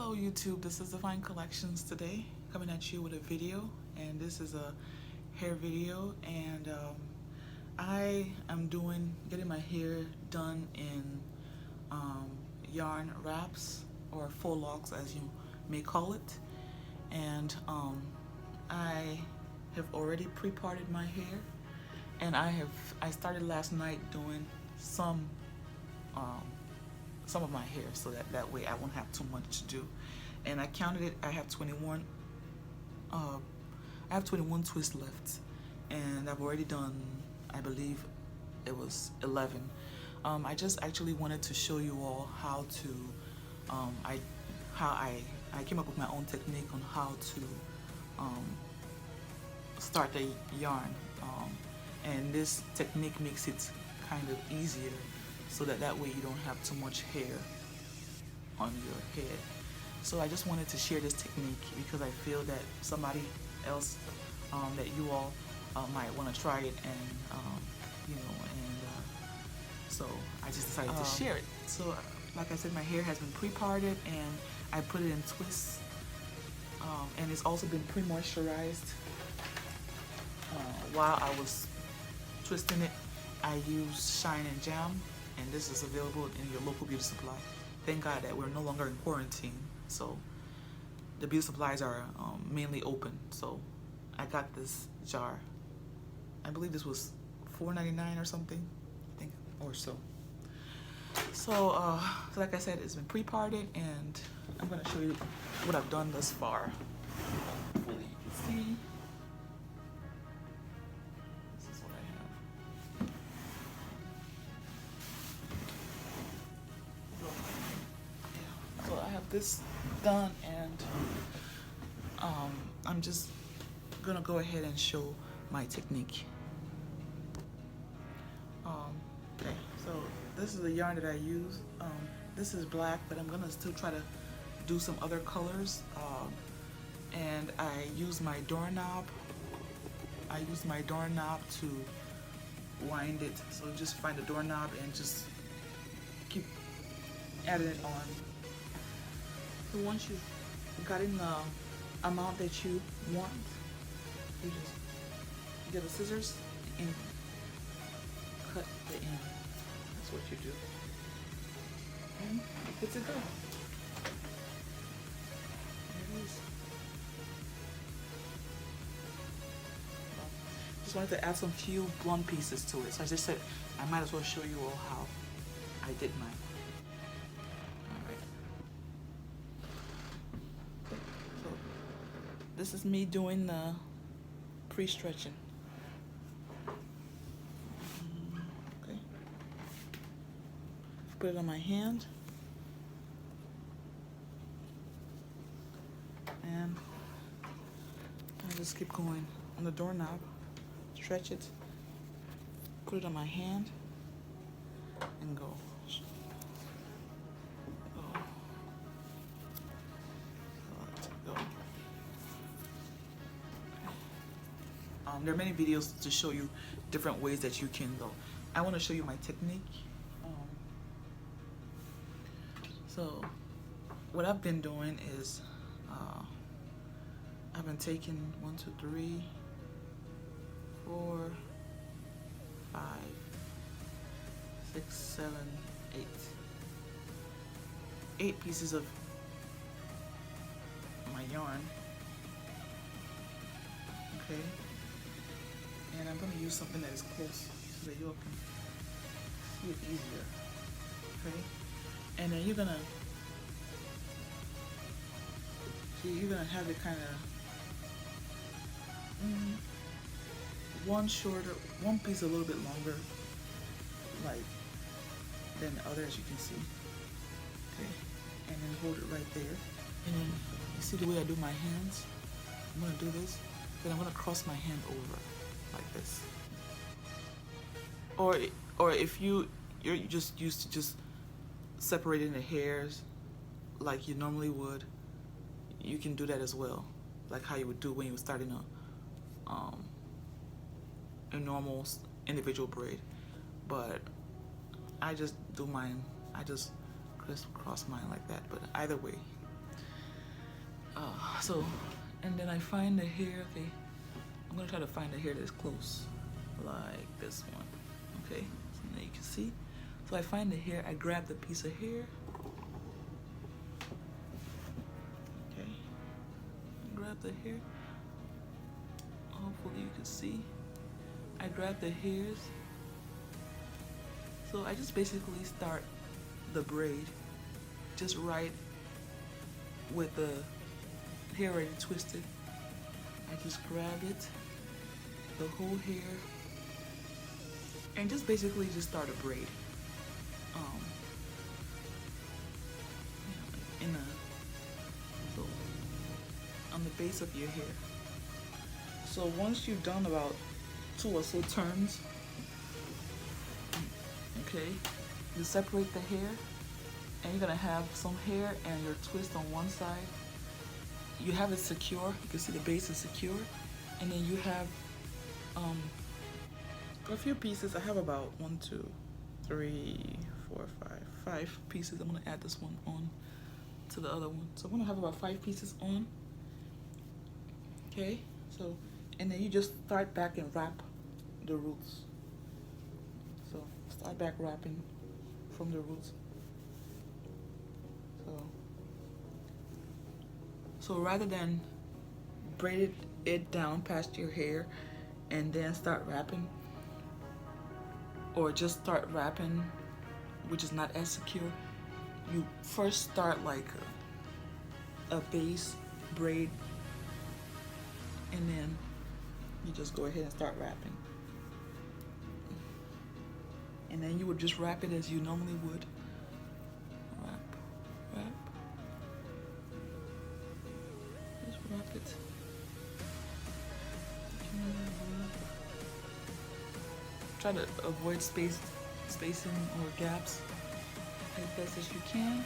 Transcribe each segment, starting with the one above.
Hello YouTube, this is Divine Collections today, coming at you with a video, and this is a hair video, and I am getting my hair done in yarn wraps, or faux locks as you may call it, and I have already pre-parted my hair, and I started last night doing um, some of my hair, so that way I won't have too much to do. And I counted it. I have 21 twists left, and I've already done, I believe it was 11. I just actually wanted to show you all how I came up with my own technique on how to start the yarn, and this technique makes it kind of easier, so that way you don't have too much hair on your head. So I just wanted to share this technique because I feel that somebody else, that you all might want to try it, and so I just decided to share it. So like I said, my hair has been pre-parted, and I put it in twists, and it's also been pre-moisturized. While I was twisting it, I used Shine and Jam, and this is available in your local beauty supply. Thank God that we're no longer in quarantine, so the beauty supplies are mainly open. So I got this jar. I believe this was $4.99 or something, I think, or so. So like I said, it's been pre-parted, and I'm gonna show you what I've done thus far. Hopefully you can see. This is what I have. So I have this done, and I'm just gonna go ahead and show my technique. Okay, so this is the yarn that I use. This is black, but I'm gonna still try to do some other colors. And I use my doorknob. I use my doorknob to wind it. So just find the doorknob and just keep adding it on. So once you've gotten the amount that you want, you just get the scissors and cut the end. That's what you do. And you're good to go. There it is. Just wanted to add some few blonde pieces to it. So I just said I might as well show you all how I did mine. So this is me doing the pre-stretching. Okay. Put it on my hand. And I just keep going on the doorknob. Stretch it. Put it on my hand. And go. There are many videos to show you different ways that you can go. I want to show you my technique. So what I've been doing is I've been taking 1, 2, 3, 4, 5, 6, 7, 8. 8 pieces of my yarn. Okay. And I'm going to use something that is close so that you all can see it easier. Okay? And then you're going to have it kind of one piece a little bit longer, like, than the other, as you can see. Okay? And then hold it right there. And then you see the way I do my hands? I'm going to do this, then I'm going to cross my hand over like this. Or if you're just used to just separating the hairs like you normally would, you can do that as well, like how you would do when you were starting a normal individual braid. But I just do mine, I just crisscross mine like that. But either way, So, and then I find the hair. Okay, I'm gonna try to find the hair that's close, like this one. Okay, so now you can see. So I find the hair. I grab the piece of hair. Okay, grab the hair. Hopefully you can see. I grab the hairs. So I just basically start the braid just right with the hair already twisted. I just grab it, the whole hair, and just basically just start a braid. So on the base of your hair. So once you've done about 2 or so turns, okay, you separate the hair, and you're gonna have some hair and your twist on one side. You have it secure. You can see the base is secure, and then you have a few pieces. I have about 1, 2, 3, 4, 5 pieces. I'm gonna add this one on to the other one. So I'm gonna have about 5 pieces on. Okay, so and then you just start back and wrap the roots. So start back wrapping from the roots. So rather than braid it down past your hair and then start wrapping, or just start wrapping, which is not as secure, you first start like a base braid, and then you just go ahead and start wrapping. And then you would just wrap it as you normally would. Wrap, wrap. Just wrap it. Try to avoid spacing or gaps as best as you can.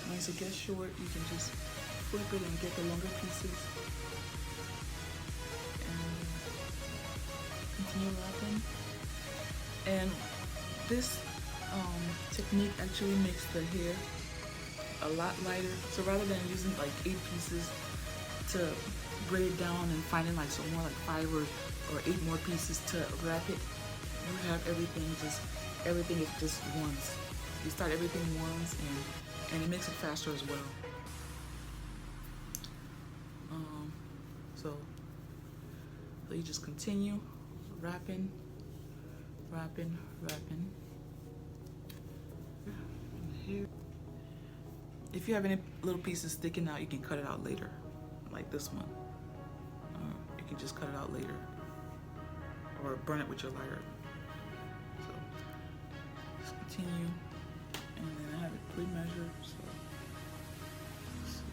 Once it gets short, you can just flip it and get the longer pieces. And continue wrapping. And this technique actually makes the hair a lot lighter. So rather than using like 8 pieces to braid down and finding like some more like 5 or 8 more pieces to wrap it, you have everything is just once. You start everything once, and it makes it faster as well. So you just continue wrapping. Here. If you have any little pieces sticking out, you can cut it out later, like this one. You can just cut it out later, or burn it with your lighter. So just continue, and then I have it pre-measured. So let's see.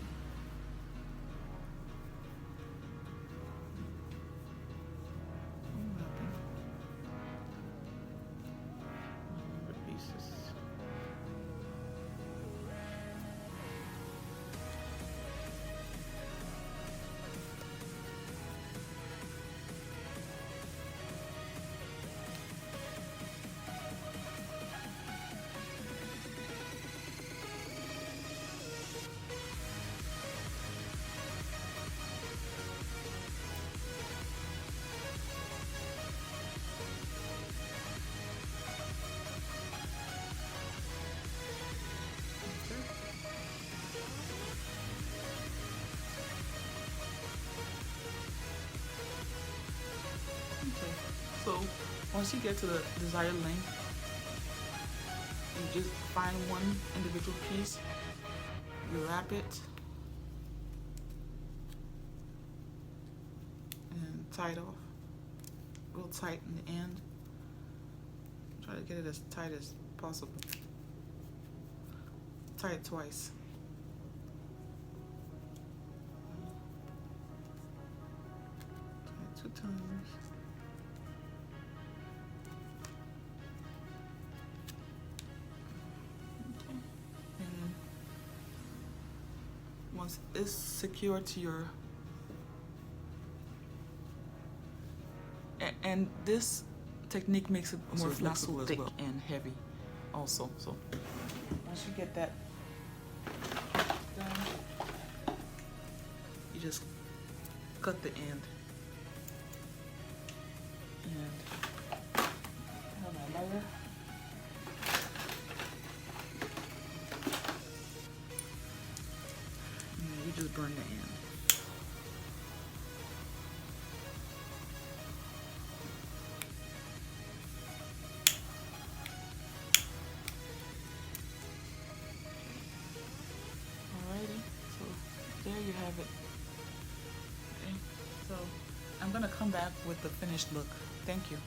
Pieces. So once you get to the desired length, you just find one individual piece, you wrap it, and tie it off real tight in the end. Try to get it as tight as possible. Tie it twice. Tie it 2 times. Once it's secure to your, and this technique makes it more flexible as well, and heavy also. So Once you get that done, you just cut the end. And I have my lighter. And you just burn the end. Alrighty, so there you have it. Okay, so I'm gonna come back with the finished look. Thank you.